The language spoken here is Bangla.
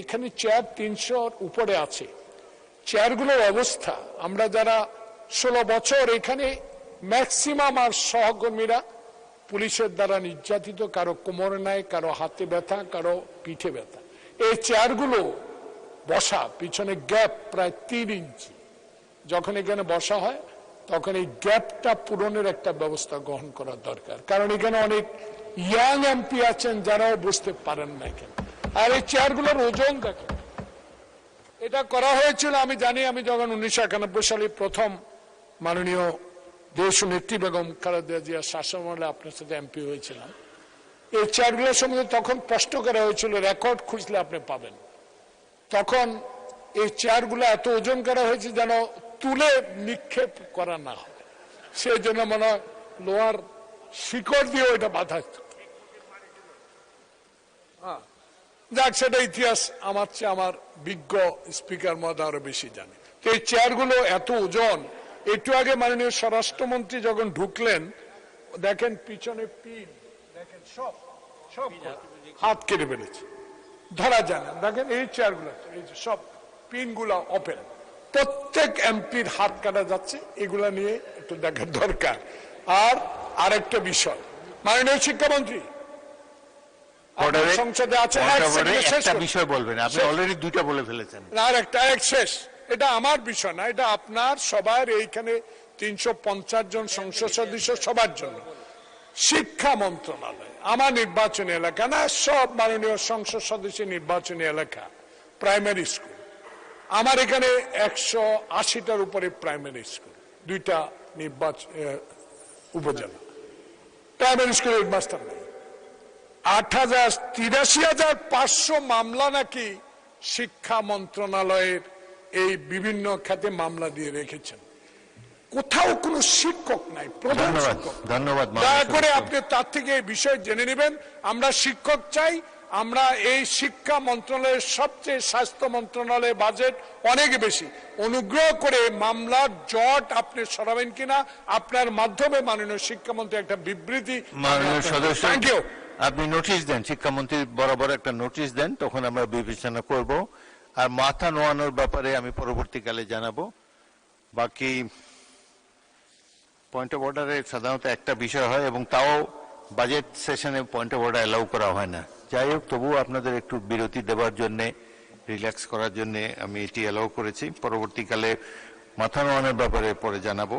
এখানে চেয়ার 300 উপরে আছে। চেয়ারগুলোর অবস্থা, আমরা যারা 16 বছর এখানে, ম্যাক্সিমাম আর সহকর্মীরা পুলিশের দ্বারা নির্যাতিত, কারো কোমরে নাই, কারো হাতে ব্যথা, কারো পিঠে ব্যথা। এই চেয়ারগুলো বসা পিছনে গ্যাপ প্রায় 3 ইঞ্চি। যখন এখানে বসা হয় তখন এই গ্যাপটা পূরণের একটা ব্যবস্থা গ্রহণ করা দরকার, কারণ এখানে অনেক ইয়াং এমপি আছেন যারাও বুঝতে পারেন না এখানে। আর এই চেয়ারগুলোর ওজন দেখেন, এটা করা হয়েছিল আমি জানি, আমি যখন 1991 সালে প্রথম মাননীয় দেশ নেত্রী বেগম খালেদা জিয়ার শাসনামলে আপনার সাথে এমপি হয়েছিলাম, এই চেয়ারগুলোর সম্বন্ধে তখন প্রশ্ন করা হয়েছিল, রেকর্ড খুঁজলে আপনি পাবেন। তখন এই চেয়ারগুলো এত ওজন করা হয়েছে যেন তুলে নিক্ষেপ করা না হয়, সেই জন্য মনে হয় লোহার শিকড় দিয়ে ওইটা বাধা। যাক, সেটা ইতিহাস আমার চেয়ে আমার বিজ্ঞ স্পিকার মহোদয় আরো বেশি জানে। তো এই চেয়ারগুলো এত ওজন, একটু আগে মাননীয় স্বরাষ্ট্রমন্ত্রী যখন ঢুকলেন, দেখেন পিছনে পিন, দেখেন সব হাত কেটে ফেলেছে, ধরা যায় না। দেখেন এই চেয়ারগুলো, এই যে সব পিনগুলো ওপেন, প্রত্যেক এমপির হাত কাটা যাচ্ছে, এগুলা নিয়ে একটু দেখার দরকার। আর আরেকটা বিষয়, মাননীয় শিক্ষামন্ত্রী সংসদে আছেন, একটা বিষয় বলবেন, আপনি অলরেডি 2টা বলে ফেলেছেন। আর একটা শেষ, এটা আমার বিষয় না, এটা আপনার সবার, এইখানে 350 জন সংসদ সদস্য সবার জন্য। শিক্ষা মন্ত্রণালয় আমার নির্বাচনী এলাকা না, সব মাননীয় সংসদ সদস্য নির্বাচনী এলাকা, প্রাইমারি স্কুল আমার এখানে 180টার উপরে প্রাইমারি স্কুল, 2টা নির্বাচন উপজেলা, প্রাইমারি স্কুল হেডমাস্টার নেই। 83,500 মামলা নাকি শিক্ষা মন্ত্রণালয়ের এই বিভিন্ন খাতে মামলা দিয়ে রেখেছেন, কোথাও কোনো শিক্ষক নাই, প্রধান শিক্ষক। ধন্যবাদ। দয়া করে আপনি তার থেকে এই বিষয় জেনে নেবেন। আমরা শিক্ষক চাই, আমরা এই শিক্ষা মন্ত্রণালয়ের সবচেয়ে, স্বাস্থ্য মন্ত্রণালয়ের বাজেট অনেক বেশি, অনুগ্রহ করে মামলার জট আপনি সরাবেন কিনা, আপনার মাধ্যমে মাননীয় শিক্ষামন্ত্রী একটা বিবৃতি, মাননীয় সদস্য থ্যাংক ইউ, আপনি নোটিশ দেন, শিক্ষামন্ত্রী বরাবর একটা নোটিশ দেন, তখন আমরা বিবেচনা করব। আর মাথা নোয়ানোর ব্যাপারে আমি পরবর্তীকালে জানাবো। বাকি পয়েন্ট অফ অর্ডারে সাধারণত একটা বিষয় হয়, এবং তাও বাজেট সেশনে পয়েন্ট অফ অর্ডার অ্যালাউ করা হয় না। যাই হোক, তবুও আপনাদের একটু বিরতি দেওয়ার জন্য, রিল্যাক্স করার জন্য আমি এটি অ্যালাউ করেছি। পরবর্তীকালে মাথা নোয়ানোর ব্যাপারে পরে জানাবো।